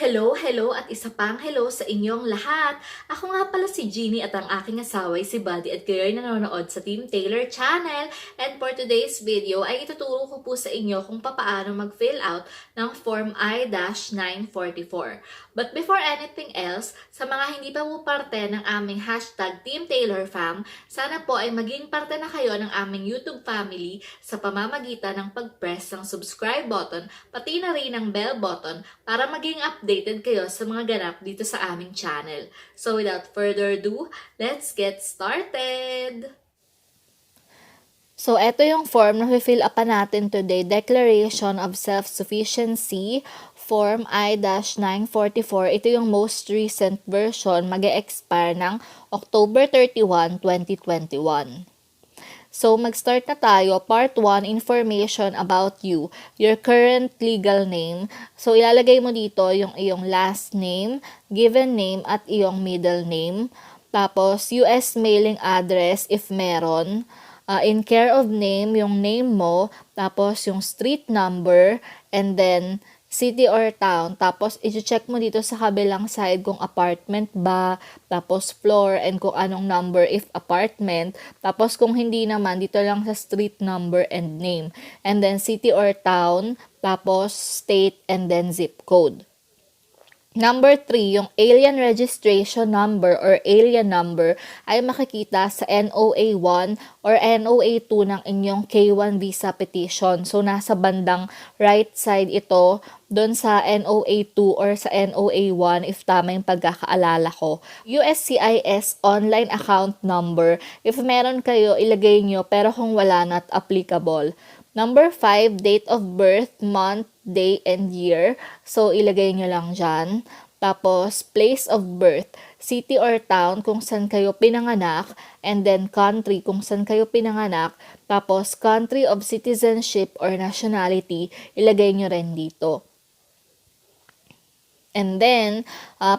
Hello at isa pang hello sa inyong lahat. Ako nga pala si Jeannie at ang aking asawa ay si Buddy at kayo'y nanonood sa Team Taylor channel. And for today's video ay ituturo ko po sa inyo kung paano mag-fill out ng Form I-944. But before anything else, sa mga hindi pa po parte ng aming hashtag Team TaylorFam, sana po ay maging parte na kayo ng aming YouTube family sa pamamagitan ng pag-press ng subscribe button, pati na rin ng bell button para maging updated kayo sa mga ganap dito sa aming channel. So without further ado, let's get started! So, ito yung form na fill up natin today, Declaration of Self-Sufficiency, Form I-944. Ito yung most recent version, mag-e-expire ng October 31, 2021. So, mag-start na tayo. Part 1, information about you. Your current legal name. So, ilalagay mo dito yung iyong last name, given name, at iyong middle name. Tapos, US mailing address if meron. In care of name, yung name mo, tapos yung street number, and then city or town. Tapos, i-check mo dito sa kabilang side kung apartment ba, tapos floor, and kung anong number if apartment. Tapos, kung hindi naman, dito lang sa street number and name. And then, city or town, tapos state, and then zip code. Number 3, yung alien registration number or alien number ay makikita sa NOA 1 or NOA 2 ng inyong K1 visa petition. So, nasa bandang right side ito, doon sa NOA 2 or sa NOA 1 if tama yung pagkakaalala ko. USCIS online account number. If meron kayo, ilagay nyo, pero kung wala, not applicable. Number 5, date of birth, month, day, and year. So, ilagay nyo lang dyan. Tapos, place of birth, city or town kung saan kayo pinanganak. And then, country kung saan kayo pinanganak. Tapos, country of citizenship or nationality, ilagay nyo rin dito. And then,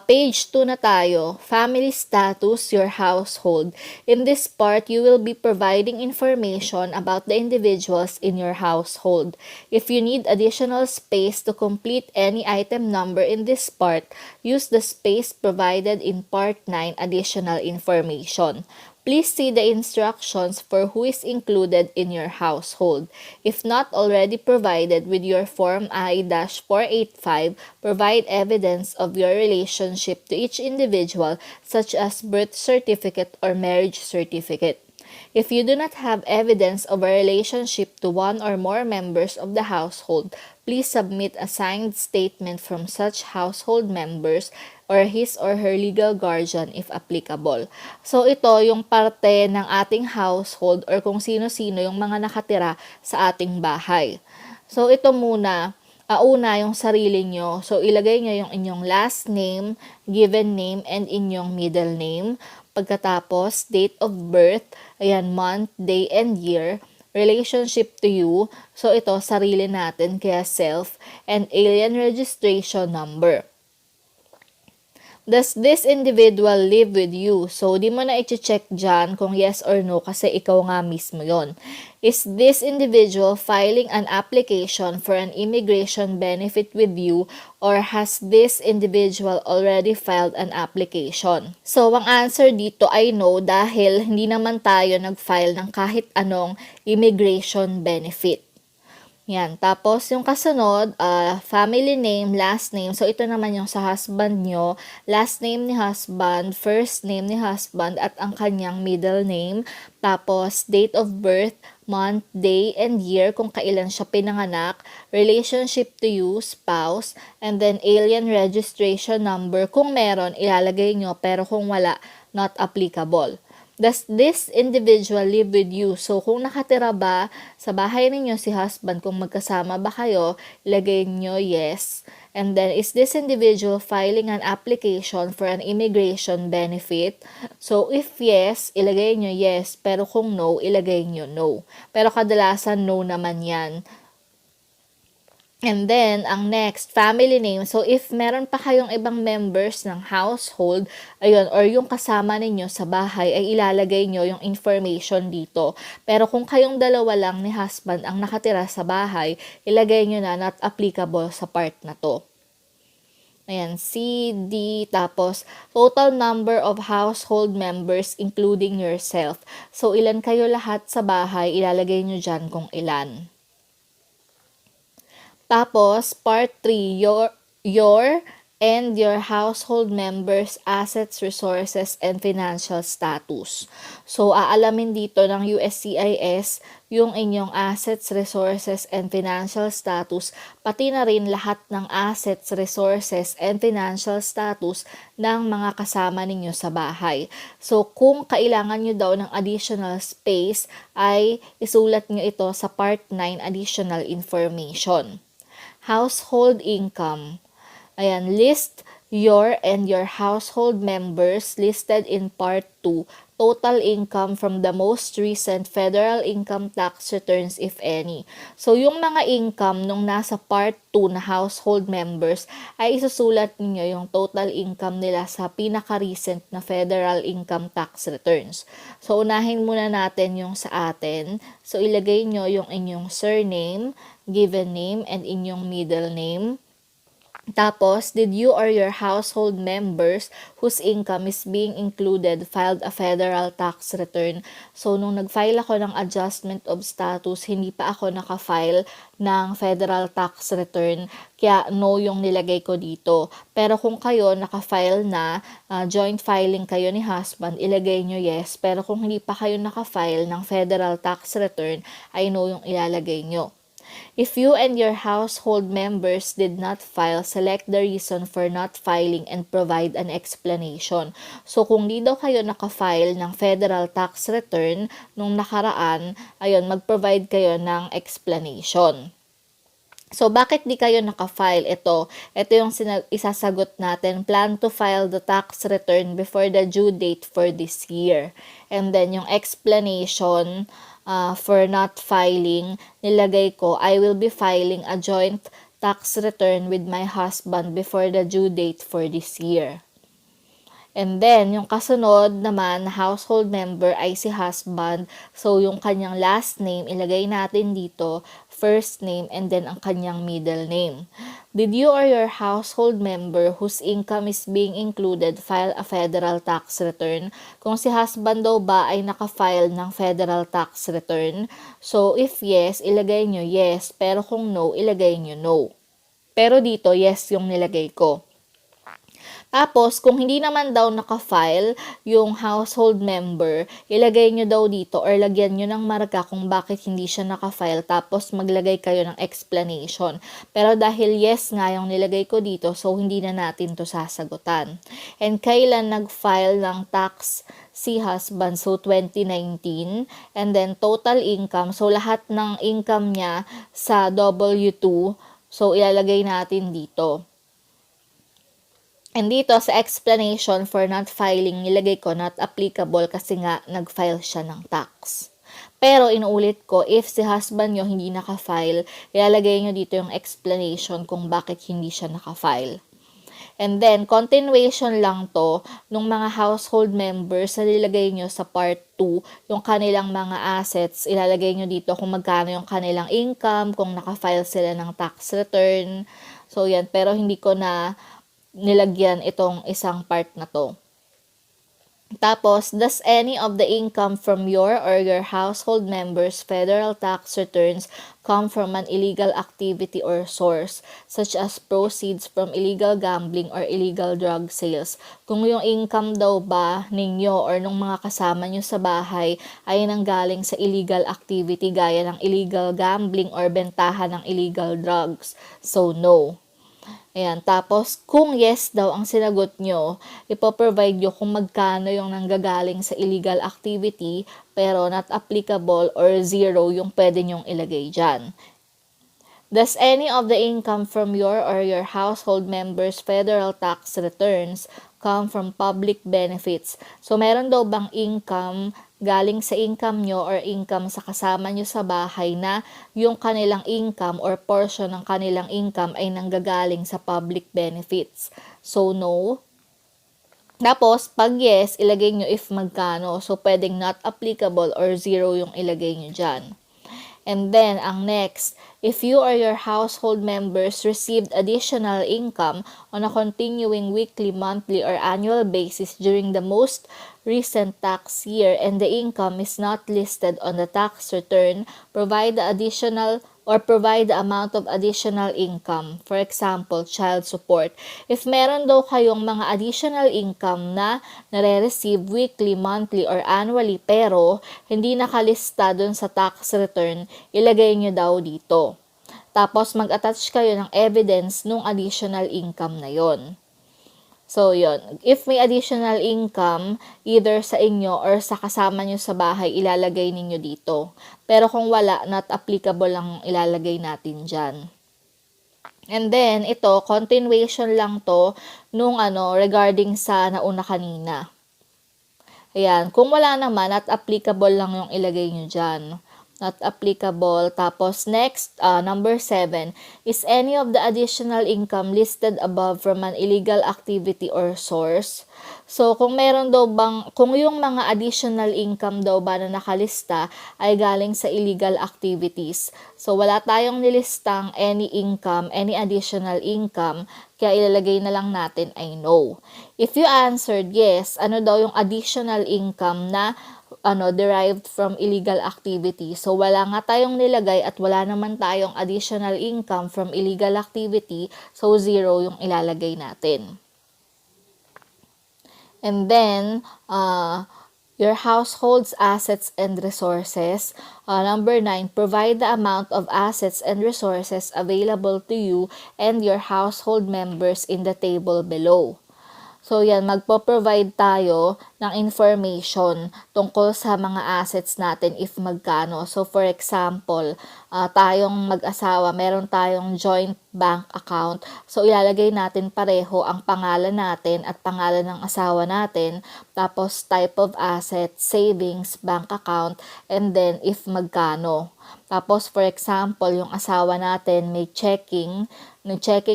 page 2 na tayo, family status, your household. In this part, you will be providing information about the individuals in your household. If you need additional space to complete any item number in this part, use the space provided in part 9, additional information. Please see the instructions for who is included in your household. If not already provided with your Form I-485, provide evidence of your relationship to each individual such as birth certificate or marriage certificate. If you do not have evidence of a relationship to one or more members of the household, please submit a signed statement from such household members or his or her legal guardian if applicable. So, ito yung parte ng ating household or kung sino-sino yung mga nakatira sa ating bahay. So, ito muna. Una, yung sarili nyo. So, ilagay nyo yung inyong last name, given name, and inyong middle name. Pagkatapos, date of birth, ayan, month, day, and year. Relationship to you. So, ito, sarili natin, kaya self. And alien registration number. Does this individual live with you? So, di mo na i-check dyan kung yes or no kasi ikaw nga mismo yon. Is this individual filing an application for an immigration benefit with you or has this individual already filed an application? So, ang answer dito ay no dahil hindi naman tayo nag-file ng kahit anong immigration benefit. Yan. Tapos, yung kasunod, family name, last name. So, ito naman yung sa husband nyo. Last name ni husband, first name ni husband, at ang kanyang middle name. Tapos, date of birth, month, day, and year kung kailan siya pinanganak. Relationship to you, spouse. And then, alien registration number. Kung meron, ilalagay nyo. Pero kung wala, not applicable. Does this individual live with you? So, kung nakatira ba sa bahay ninyo si husband, kung magkasama ba kayo, ilagay nyo yes. And then, is this individual filing an application for an immigration benefit? So, if yes, ilagay nyo yes. Pero kung no, ilagay nyo no. Pero kadalasan no naman yan. And then, ang next, family name. So, if meron pa kayong ibang members ng household, ayun, or yung kasama ninyo sa bahay, ay ilalagay nyo yung information dito. Pero kung kayong dalawa lang ni husband ang nakatira sa bahay, ilagay nyo na not applicable sa part na to. Ayan, C, D, tapos total number of household members including yourself. So, ilan kayo lahat sa bahay, ilalagay nyo dyan kung ilan. Tapos, part 3, your and your household members' assets, resources, and financial status. So, aalamin dito ng USCIS yung inyong assets, resources, and financial status, pati na rin lahat ng assets, resources, and financial status ng mga kasama ninyo sa bahay. So, kung kailangan nyo daw ng additional space, ay isulat nyo ito sa part 9, additional information. Household income. Ayan, list your and your household members listed in part 2, total income from the most recent federal income tax returns if any. So, yung mga income nung nasa part 2 na household members ay isusulat niyo yung total income nila sa pinaka-recent na federal income tax returns. So, unahin muna natin yung sa atin. So, ilagay nyo yung inyong surname, given name, and inyong middle name. Tapos, did you or your household members whose income is being included filed a federal tax return? So, nung nag-file ako ng adjustment of status, hindi pa ako nakafile ng federal tax return. Kaya, no yung nilagay ko dito. Pero kung kayo nakafile na, joint filing kayo ni husband, ilagay nyo yes. Pero kung hindi pa kayo nakafile ng federal tax return, ay no yung ilalagay nyo. If you and your household members did not file, select the reason for not filing and provide an explanation. So, kung di daw kayo nakafile ng federal tax return nung nakaraan, ayun, mag-provide kayo ng explanation. So, bakit di kayo nakafile? Ito yung isasagot natin. Plan to file the tax return before the due date for this year. And then, yung explanation for not filing, nilagay ko, I will be filing a joint tax return with my husband before the due date for this year. And then, yung kasunod naman, household member ay si husband. So, yung kanyang last name, ilagay natin dito, first name, and then ang kanyang middle name. Did you or your household member whose income is being included file a federal tax return? Kung si husband daw ba ay nakafile ng federal tax return? So, if yes, ilagay nyo yes. Pero kung no, ilagay nyo no. Pero dito, yes yung nilagay ko. Tapos, kung hindi naman daw nakafile yung household member, ilagay nyo daw dito or lagyan nyo ng marka kung bakit hindi siya nakafile. Tapos, maglagay kayo ng explanation. Pero dahil yes nga yung nilagay ko dito, so hindi na natin to sasagutan. And kailan nag-file ng tax si husband? So, 2019. And then, total income. So, lahat ng income niya sa W2, so ilalagay natin dito. And dito sa explanation for not filing, nilagay ko not applicable kasi nga nag-file siya ng tax. Pero inuulit ko, if si husband nyo hindi nakafile, ilalagay nyo dito yung explanation kung bakit hindi siya nakafile. And then, continuation lang to nung mga household members na nilagay nyo sa part 2, yung kanilang mga assets, ilalagay nyo dito kung magkano yung kanilang income, kung nakafile sila ng tax return. So, yan. Pero hindi ko na nilagyan itong isang part na to. Tapos, does any of the income from your or your household members' federal tax returns come from an illegal activity or source, such as proceeds from illegal gambling or illegal drug sales? Kung yung income daw ba ninyo or nung mga kasama nyo sa bahay ay nanggaling sa illegal activity gaya ng illegal gambling or bentahan ng illegal drugs. So, no. Ayan, tapos kung yes daw ang sinagot nyo, ipoprovide nyo kung magkano yung nanggagaling sa illegal activity, pero not applicable or zero yung pwede nyong ilagay dyan. Does any of the income from your or your household members' federal tax returns come from public benefits? So, meron daw bang income galing sa income nyo or income sa kasama nyo sa bahay na yung kanilang income or portion ng kanilang income ay nanggagaling sa public benefits? So, no. Tapos, pag yes, ilagay nyo if magkano. So, pwedeng not applicable or zero yung ilagay nyo dyan. And then, ang next, if you or your household members received additional income on a continuing weekly, monthly, or annual basis during the most recent tax year and the income is not listed on the tax return, provide the amount of additional income. For example, child support. If meron daw kayong mga additional income na nare-receive weekly, monthly, or annually pero hindi nakalista dun sa tax return, ilagay nyo daw dito. Tapos mag-attach kayo ng evidence nung additional income na yon. So, yon. If may additional income, either sa inyo or sa kasama nyo sa bahay, ilalagay ninyo dito. Pero kung wala, not applicable lang ilalagay natin dyan. And then, ito, continuation lang to nung regarding sa nauna kanina. Ayan, kung wala naman, not applicable lang yung ilagay nyo dyan. Not applicable. Tapos next, number 7, is any of the additional income listed above from an illegal activity or source? So, kung yung mga additional income daw ba na nakalista ay galing sa illegal activities. So, wala tayong nilistang any income, any additional income, kaya ilalagay na lang natin ay no. If you answered yes, ano daw yung additional income na derived from illegal activity. So, wala nga tayong nilagay at wala naman tayong additional income from illegal activity. So, 0 yung ilalagay natin. And then, your household's assets and resources. Number 9, provide the amount of assets and resources available to you and your household members in the table below. So, yan, magpo-provide tayo ng information tungkol sa mga assets natin if magkano. So, for example, tayong mag-asawa, meron tayong joint bank account. So, ilalagay natin pareho ang pangalan natin at pangalan ng asawa natin. Tapos, type of asset, savings, bank account, and then if magkano. Tapos, for example, yung asawa natin may checking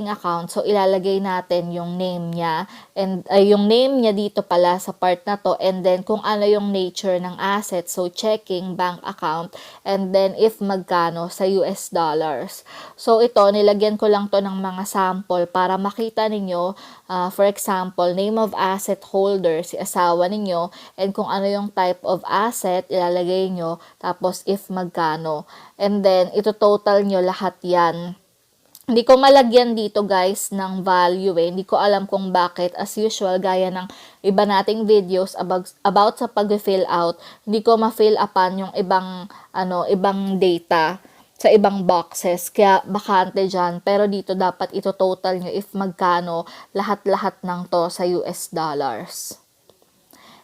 account. So, ilalagay natin yung name niya. And yung name niya dito pala sa part na to. And then, kung ano yung nature ng asset. So, checking, bank account. And then, if magkano sa US dollars. So, ito, nilagyan ko lang to ng mga sample para makita ninyo. For example, name of asset holder, si asawa ninyo. And kung ano yung type of asset, ilalagay nyo. Tapos, if magkano. And then, ito total nyo lahat yan. Hindi ko malagyan dito guys ng value Hindi ko alam kung bakit. As usual, gaya ng iba nating videos about sa pag-fill out, hindi ko ma-fill upan yung ibang data sa ibang boxes. Kaya bakante dyan. Pero dito dapat ito total nyo if magkano lahat-lahat ng to sa US dollars.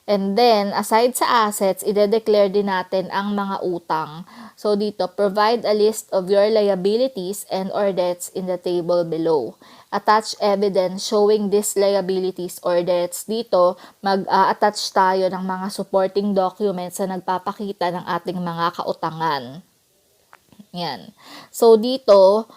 And then, aside sa assets, ide-declare din natin ang mga utang. So, dito, provide a list of your liabilities and or debts in the table below. Attach evidence showing these liabilities or debts. Dito, mag-attach tayo ng mga supporting documents na nagpapakita ng ating mga kautangan. Yan. So, dito,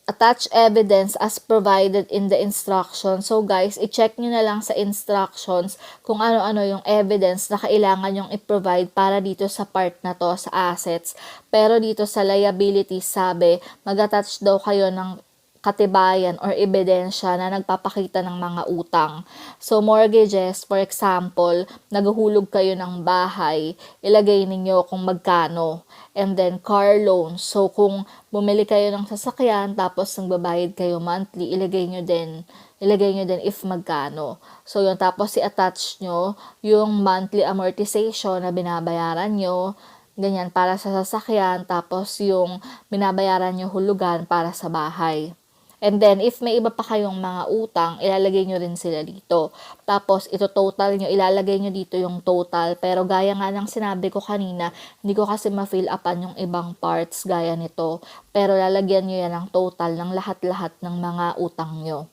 attach evidence as provided in the instruction. So guys, i-check nyo na lang sa instructions kung ano-ano yung evidence na kailangan yung i-provide para dito sa part na to, sa assets. Pero dito sa liabilities, sabi, mag-attach daw kayo ng katibayan or ebidensya na nagpapakita ng mga utang. So, mortgages, for example, naguhulog kayo ng bahay, ilagay ninyo kung magkano. And then, car loans. So, kung bumili kayo ng sasakyan, tapos nagbabayad kayo monthly, ilagay nyo din if magkano. So, yun. Tapos, i-attach nyo yung monthly amortization na binabayaran nyo, ganyan, para sa sasakyan, tapos yung binabayaran nyo hulugan para sa bahay. And then, if may iba pa kayong mga utang, ilalagay nyo rin sila dito. Tapos, ito total nyo, ilalagay nyo dito yung total. Pero gaya nga ng sinabi ko kanina, hindi ko kasi ma-fill upan yung ibang parts gaya nito. Pero lalagyan nyo yan ng total ng lahat-lahat ng mga utang nyo.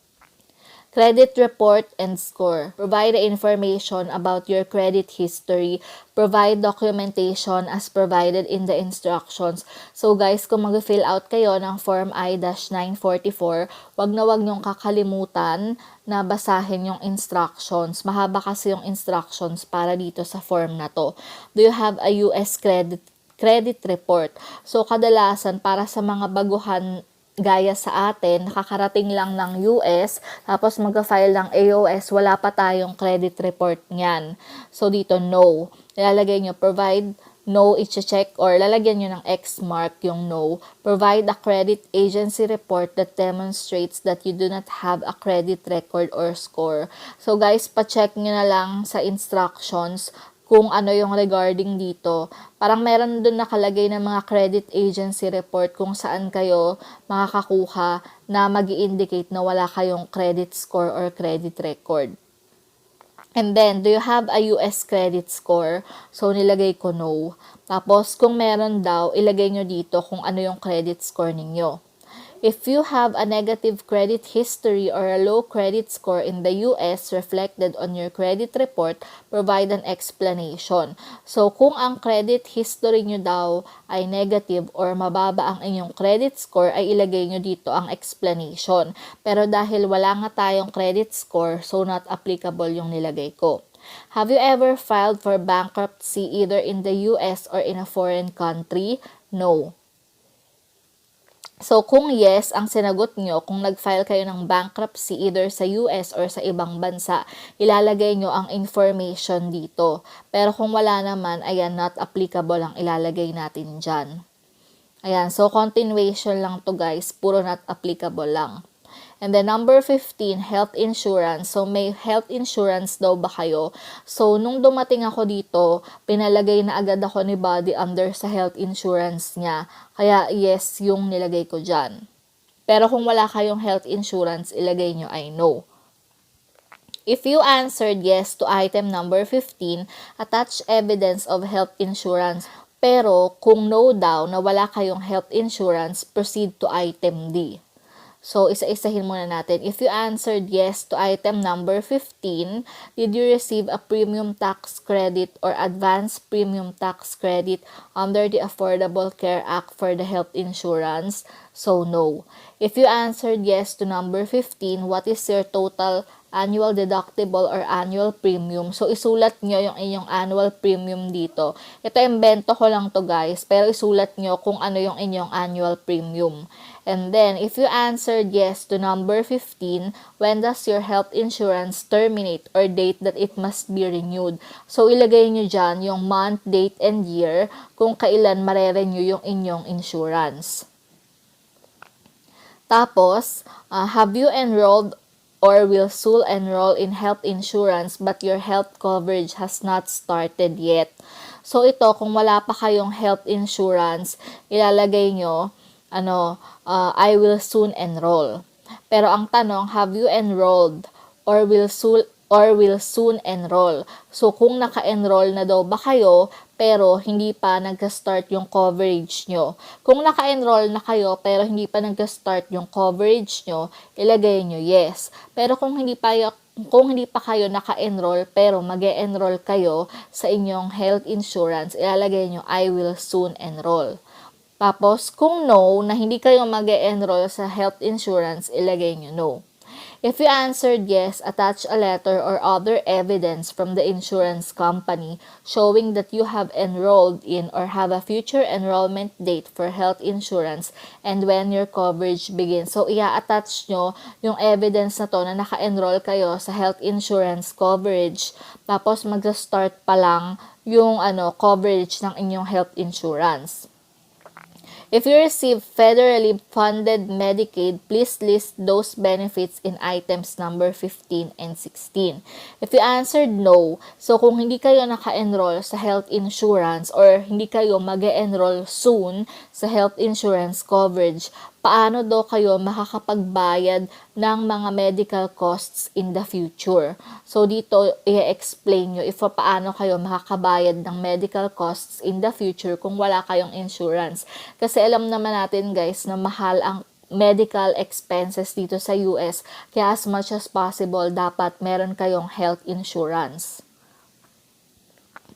Credit report and score. Provide the information about your credit history. Provide documentation as provided in the instructions. So guys, kung mag-fill out kayo ng Form I-944, wag niyong kakalimutan na basahin yung instructions. Mahaba kasi yung instructions para dito sa form na to. Do you have a US credit report. So, kadalasan para sa mga baguhan gaya sa atin, nakakarating lang ng US, tapos mag-file ng AOS, wala pa tayong credit report niyan. So, dito, no. Ilalagay nyo, provide no, i-check or lalagyan nyo ng X mark yung no. Provide a credit agency report that demonstrates that you do not have a credit record or score. So guys, pa-check nyo na lang sa instructions kung ano yung regarding dito. Parang meron dun nakalagay ng mga credit agency report kung saan kayo makakakuha na mag-i-indicate na wala kayong credit score or credit record. And then, do you have a US credit score? So, nilagay ko no. Tapos, kung meron daw, ilagay nyo dito kung ano yung credit score ninyo. If you have a negative credit history or a low credit score in the US reflected on your credit report, provide an explanation. So, kung ang credit history nyo daw ay negative or mababa ang inyong credit score, ay ilagay nyo dito ang explanation. Pero dahil wala nga tayong credit score, so not applicable yung nilagay ko. Have you ever filed for bankruptcy either in the US or in a foreign country? No. So, kung yes, ang sinagot nyo, kung nag-file kayo ng bankruptcy either sa US or sa ibang bansa, ilalagay nyo ang information dito. Pero kung wala naman, ayan, not applicable ang ilalagay natin dyan. Ayan, so continuation lang to guys, puro not applicable lang. And then number 15, health insurance. So may health insurance daw ba kayo? So nung dumating ako dito, pinalagay na agad ako ni Buddy under sa health insurance niya. Kaya yes, yung nilagay ko dyan. Pero kung wala kayong health insurance, ilagay nyo ay no. If you answered yes to item number 15, attach evidence of health insurance. Pero kung no daw na wala kayong health insurance, proceed to item D. So, isa-isahin muna natin. If you answered yes to item number 15, did you receive a premium tax credit or advance premium tax credit under the Affordable Care Act for the health insurance? So, no. If you answered yes to number 15, what is your total annual deductible or annual premium? So, isulat nyo yung inyong annual premium dito. Ito, invento ko lang to guys, pero isulat nyo kung ano yung inyong annual premium. And then, if you answered yes to number 15, when does your health insurance terminate or date that it must be renewed? So, ilagay nyo dyan yung month, date, and year kung kailan mare-renew yung inyong insurance. Tapos, have you enrolled or will soon enroll in health insurance but your health coverage has not started yet? So, ito, kung wala pa kayong health insurance, ilalagay nyo, I will soon enroll. Pero ang tanong, have you enrolled or will soon enroll? So, kung naka-enroll na daw ba kayo, pero hindi pa nag-start yung coverage nyo. Kung naka-enroll na kayo, pero hindi pa nag-start yung coverage nyo, ilagay nyo yes. Pero kung hindi pa kayo naka-enroll, pero mag-e-enroll kayo sa inyong health insurance, ilalagay nyo, I will soon enroll. Tapos, kung no, na hindi kayo mag-e-enroll sa health insurance, ilagay nyo no. If you answered yes, attach a letter or other evidence from the insurance company showing that you have enrolled in or have a future enrollment date for health insurance and when your coverage begins. So, i-attach nyo yung evidence na to na naka-enroll kayo sa health insurance coverage. Tapos, mag-start pa lang yung coverage ng inyong health insurance. If you receive federally funded Medicaid, please list those benefits in items number 15 and 16. If you answered no, so kung hindi kayo naka-enroll sa health insurance or hindi kayo mag-e-enroll soon sa health insurance coverage, paano daw kayo makakapagbayad ng mga medical costs in the future? So, dito, i-explain nyo if paano kayo makakabayad ng medical costs in the future kung wala kayong insurance. Kasi alam naman natin guys na mahal ang medical expenses dito sa US. Kaya as much as possible, dapat meron kayong health insurance.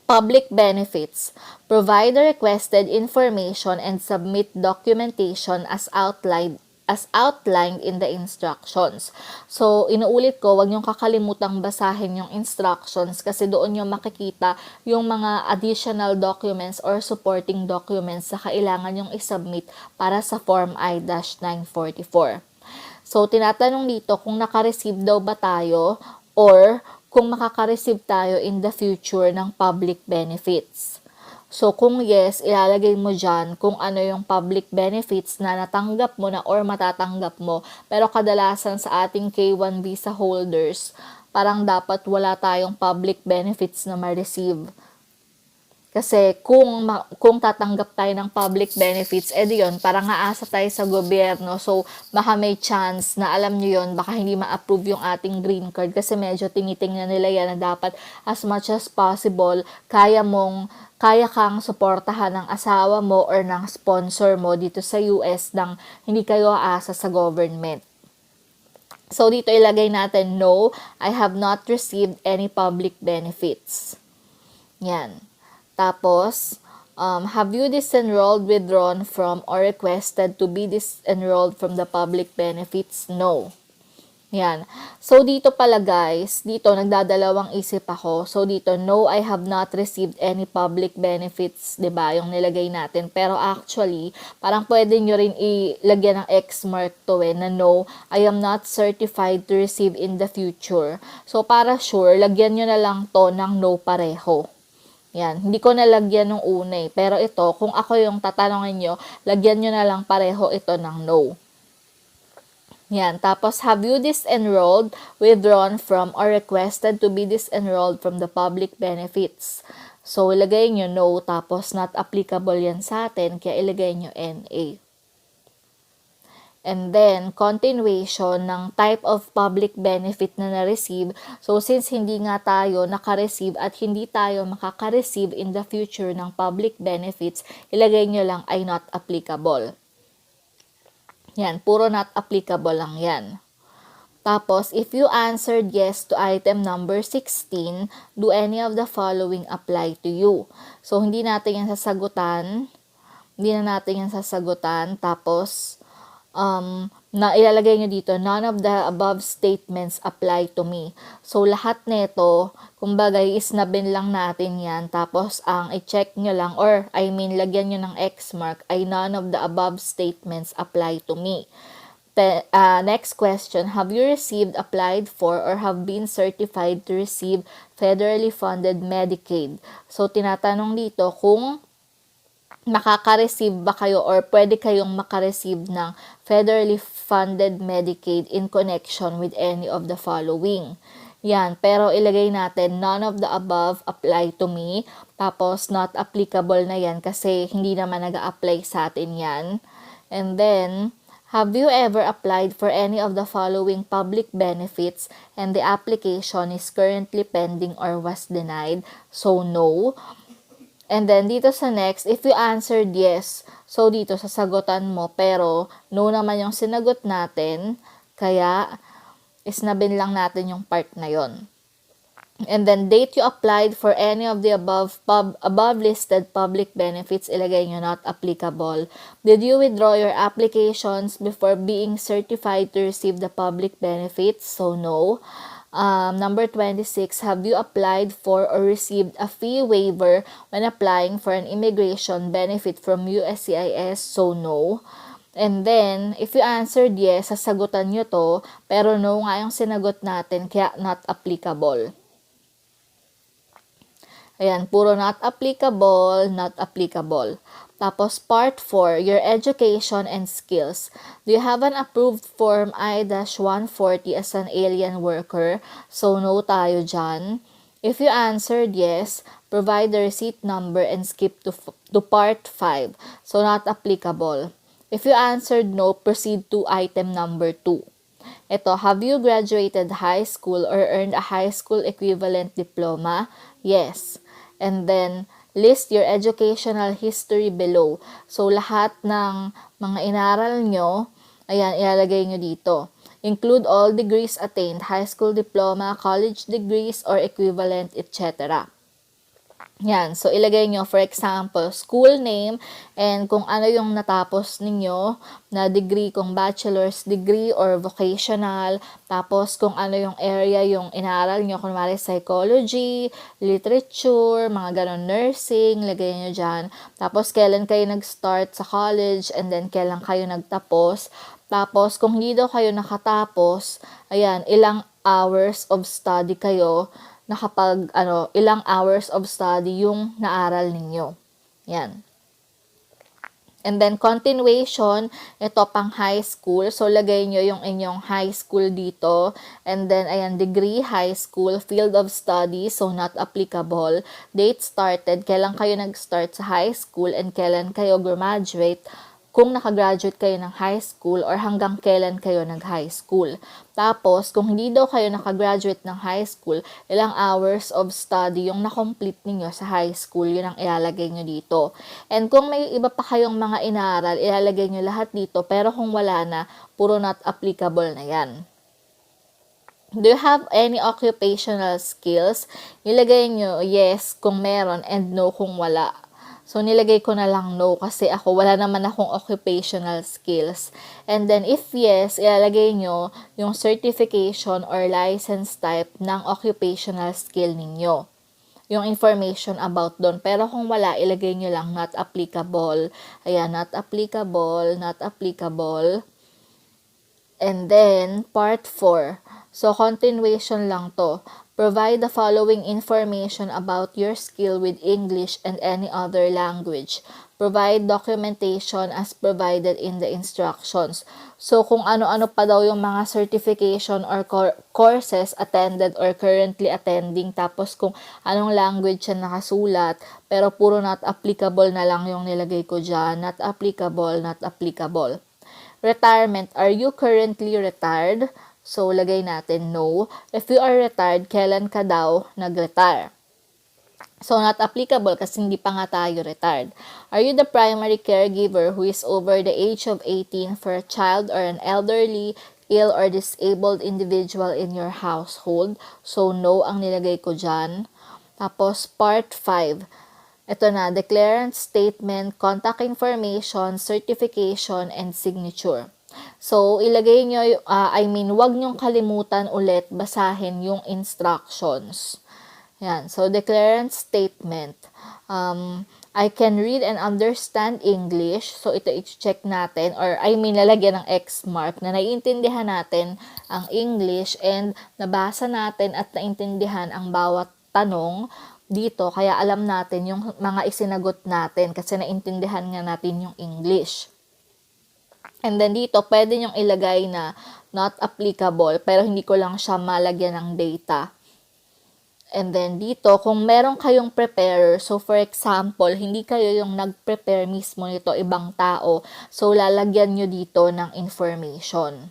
Public benefits. Provide the requested information and submit documentation as outlined as outlined in the instructions. So, inuulit ko, wag niyong kakalimutang basahin yung instructions kasi doon yung makikita yung mga additional documents or supporting documents na kailangan yung isubmit para sa Form I-944. So, tinatanong dito kung naka-receive daw ba tayo or kung makaka-receive tayo in the future ng public benefits. So, kung yes, ilalagay mo dyan kung ano yung public benefits na natanggap mo na or matatanggap mo. Pero kadalasan sa ating K-1 visa holders, parang dapat wala tayong public benefits na ma-receive. Kasi kung tatanggap tayo ng public benefits, edi yun, parang aasa tayo sa gobyerno. So, baka may chance na alam nyo yun, baka hindi ma-approve yung ating green card kasi medyo tinitingnan nila yan na dapat as much as possible, kaya kang suportahan ng asawa mo or ng sponsor mo dito sa US nang hindi kayo aasa sa government. So, dito ilagay natin, no, I have not received any public benefits. Yan. Tapos, have you disenrolled, withdrawn from, or requested to be disenrolled from the public benefits? No. Yan. So, dito pala guys, dito nagdadalawang isip ako. So, dito, no, I have not received any public benefits, 'di ba? Yung nilagay natin. Pero actually, parang pwede nyo rin ilagyan ng X mark to na no, I am not certified to receive in the future. So, para sure, lagyan nyo na lang to ng no pareho. Yan, hindi ko nalagyan nung una pero ito, kung ako yung tatanungin nyo, lagyan nyo na lang pareho ito ng no. Yan, tapos have you disenrolled, withdrawn from, or requested to be disenrolled from the public benefits? So, ilagay nyo no, tapos not applicable yan sa atin, kaya ilagay nyo NA. And then, continuation ng type of public benefit na na-receive. So, since hindi nga tayo naka-receive at hindi tayo makaka-receive in the future ng public benefits, ilagay nyo lang ay not applicable. Yan, puro not applicable lang yan. Tapos, if you answered yes to item number 16, do any of the following apply to you? So, hindi natin yan sasagutan. Tapos, na ilalagay nyo dito, none of the above statements apply to me. So, lahat nito, kumbaga, isnabin lang natin yan. Tapos, ang i-check nyo lang, lagyan nyo ng X mark, ay none of the above statements apply to me. Next question, have you received, applied for, or have been certified to receive federally funded Medicaid? So, tinatanong dito kung makaka-receive ba kayo or pwede kayong makareceive ng federally funded Medicaid in connection with any of the following. Yan, pero ilagay natin, none of the above apply to me. Tapos, not applicable na yan kasi hindi naman nag-a-apply sa atin yan. And then, have you ever applied for any of the following public benefits and the application is currently pending or was denied? So, no. And then, dito sa next, if you answered yes, so dito sasagutan mo, pero no naman yung sinagot natin, kaya isnabin lang natin yung part na yon. And then, date you applied for any of the above listed public benefits, ilagay nyo not applicable. Did you withdraw your applications before being certified to receive the public benefits? So, no. Number 26, have you applied for or received a fee waiver when applying for an immigration benefit from USCIS? So, no. And then, if you answered yes, sasagutan nyo to, pero no nga yung sinagot natin, kaya not applicable. Ayan, puro not applicable, not applicable. Tapos, part 4, your education and skills. Do you have an approved Form I-140 as an alien worker? So, no tayo dyan. If you answered yes, provide the receipt number and skip to part 5. So, not applicable. If you answered no, proceed to item number 2. Ito, have you graduated high school or earned a high school equivalent diploma? Yes. And then, list your educational history below. So, lahat ng mga inaral nyo, ayan, ilalagay nyo dito. Include all degrees attained, high school diploma, college degrees, or equivalent, etc. Yan. So, ilagay nyo, for example, school name and kung ano yung natapos ninyo na degree, kung bachelor's degree or vocational. Tapos, kung ano yung area yung inaaral nyo, kunwari psychology, literature, mga ganon, nursing, lagay nyo dyan. Tapos, kailan kayo nag-start sa college and then kailan kayo nagtapos. Tapos, kung hindi daw kayo nakatapos, ayan, ilang hours of study kayo ilang hours of study yung naaral ninyo. Yan. And then, continuation, ito pang high school. So, lagay nyo yung inyong high school dito. And then, ayan, degree, high school, field of study, so not applicable. Date started, kailan kayo nag-start sa high school and kailan kayo graduate, kung nakagraduate kayo ng high school or hanggang kailan kayo nag-high school. Tapos, kung hindi daw kayo nakagraduate ng high school, ilang hours of study yung na-complete ninyo sa high school, yun ang ilalagay nyo dito. And kung may iba pa kayong mga inaaral, ilalagay nyo lahat dito. Pero kung wala na, puro not applicable na yan. Do you have any occupational skills? Ilagay nyo yes kung meron and no kung wala. So, nilagay ko na lang no kasi wala naman akong occupational skills. And then, if yes, ilalagay nyo yung certification or license type ng occupational skill ninyo. Yung information about doon. Pero kung wala, ilagay nyo lang not applicable. Ayan, not applicable, not applicable. And then, part 4. So, continuation lang to. Provide the following information about your skill with English and any other language. Provide documentation as provided in the instructions. So, kung ano-ano pa daw yung mga certification or courses attended or currently attending. Tapos, kung anong language siya nakasulat. Pero, puro not applicable na lang yung nilagay ko dyan. Not applicable, not applicable. Retirement. Are you currently retired? So, lagay natin no. If you are retired, kailan ka daw nag-retire? So, not applicable kasi hindi pa nga tayo retired. Are you the primary caregiver who is over the age of 18 for a child or an elderly, ill, or disabled individual in your household? So, no ang nilagay ko dyan. Tapos, part 5. Ito na, declarant statement, contact information, certification, and signature. So, ilagay nyo, wag nyong kalimutan ulit basahin yung instructions. Yan. So, declarant statement. I can read and understand English. So, ito i-check natin. Or, lalagyan ng X mark na naiintindihan natin ang English and nabasa natin at naintindihan ang bawat tanong dito. Kaya alam natin yung mga isinagot natin kasi naintindihan nga natin yung English. And then dito, pwede nyong ilagay na not applicable, pero hindi ko lang siya malagyan ng data. And then dito, kung meron kayong preparer, so for example, hindi kayo yung nag-prepare mismo nito, ibang tao, so lalagyan nyo dito ng information.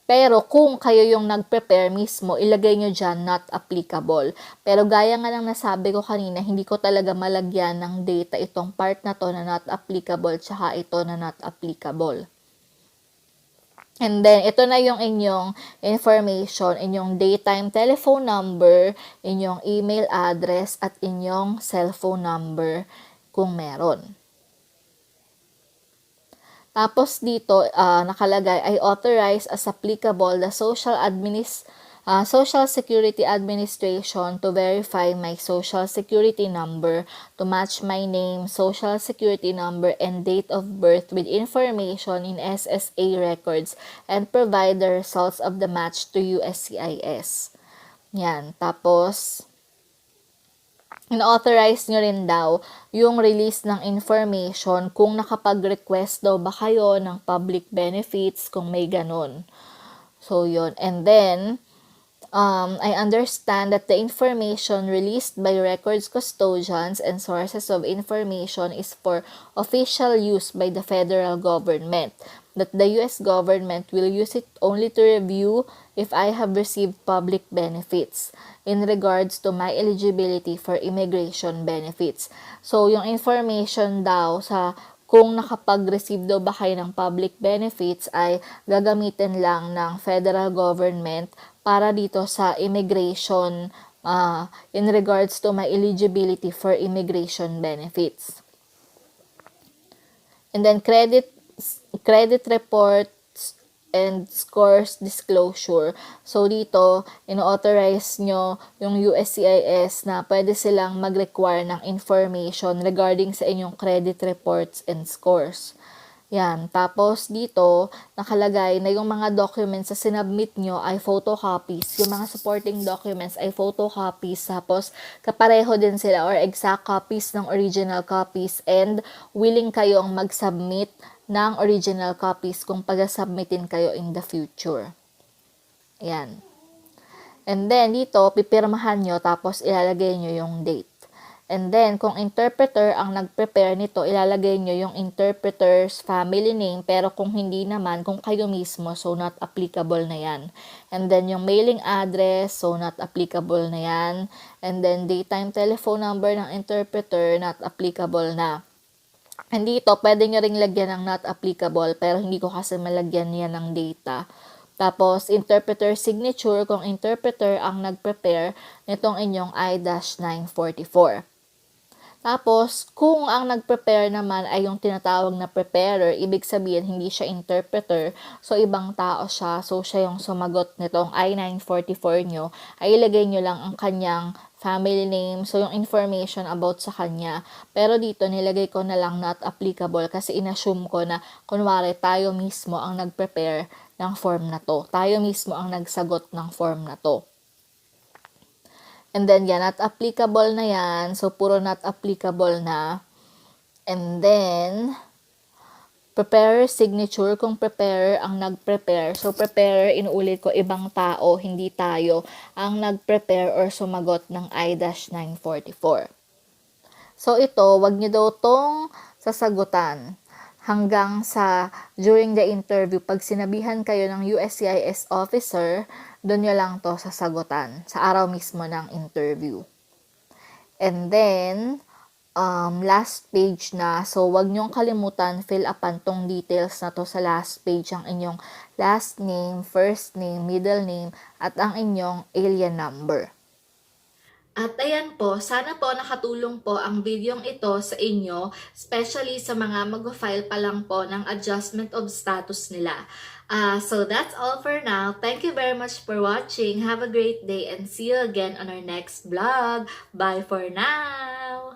Pero kung kayo yung nag-prepare mismo, ilagay nyo dyan not applicable. Pero gaya nga ng nasabi ko kanina, hindi ko talaga malagyan ng data itong part na to na not applicable tsaka ito na not applicable. And then, ito na yung inyong information, inyong daytime telephone number, inyong email address, at inyong cellphone number kung meron. Tapos dito, nakalagay, I authorize as applicable the Social Security Administration to verify my Social Security number, to match my name, Social Security number, and date of birth with information in SSA records and provide the results of the match to USCIS. Yan. Tapos, in-authorize nyo rin daw yung release ng information kung nakapag-request daw ba kayo ng public benefits kung may ganun. So, yun. And then, I understand that the information released by records custodians and sources of information is for official use by the federal government, that the U.S. government will use it only to review if I have received public benefits in regards to my eligibility for immigration benefits. So, yung information daw sa kung nakapag-receive daw ba kayo ng public benefits ay gagamitin lang ng federal government para dito sa immigration in regards to my eligibility for immigration benefits. And then credit reports and scores disclosure. So dito, ino-authorize nyo yung USCIS na pwede silang mag-require ng information regarding sa inyong credit reports and scores. Yan. Tapos dito, nakalagay na yung mga documents sa sinubmit nyo ay photocopies. Yung mga supporting documents ay photocopies. Tapos, kapareho din sila or exact copies ng original copies and willing kayong mag-submit ng original copies kung pag-submitin kayo in the future. Yan. And then, dito, pipirmahan nyo tapos ilalagay nyo yung date. And then, kung interpreter ang nag-prepare nito, ilalagay nyo yung interpreter's family name. Pero kung hindi naman, kung kayo mismo, so not applicable na yan. And then, yung mailing address, so not applicable na yan. And then, daytime telephone number ng interpreter, not applicable na. And dito, pwede nyo ring lagyan ng not applicable, pero hindi ko kasi malagyan yan ng data. Tapos, interpreter signature, kung interpreter ang nag-prepare nitong inyong I-944. Tapos, kung ang nag-prepare naman ay yung tinatawag na preparer, ibig sabihin hindi siya interpreter, so ibang tao siya, so siya yung sumagot nitong I-944 nyo, ay ilagay nyo lang ang kanyang family name, so yung information about sa kanya. Pero dito, nilagay ko na lang not applicable kasi inassume ko na, kunwari, tayo mismo ang nag-prepare ng form na to. Tayo mismo ang nagsagot ng form na to. And then, yan, not applicable na yan. So, puro not applicable na. And then, preparer signature, kung preparer ang nag-prepare. So, preparer, inuulit ko, ibang tao, hindi tayo, ang nag-prepare or sumagot ng I-944. So, ito, wag nyo daw tong sasagutan hanggang sa during the interview, pag sinabihan kayo ng USCIS officer, doon nyo lang to sasagutan sa araw mismo ng interview. And then, last page na. So, wag nyong kalimutan, fill upan tong details na to sa last page, ang inyong last name, first name, middle name, at ang inyong alien number. At ayan po, sana po nakatulong po ang videong ito sa inyo, especially sa mga mag-file pa lang po ng adjustment of status nila. So that's all for now. Thank you very much for watching. Have a great day and see you again on our next vlog. Bye for now!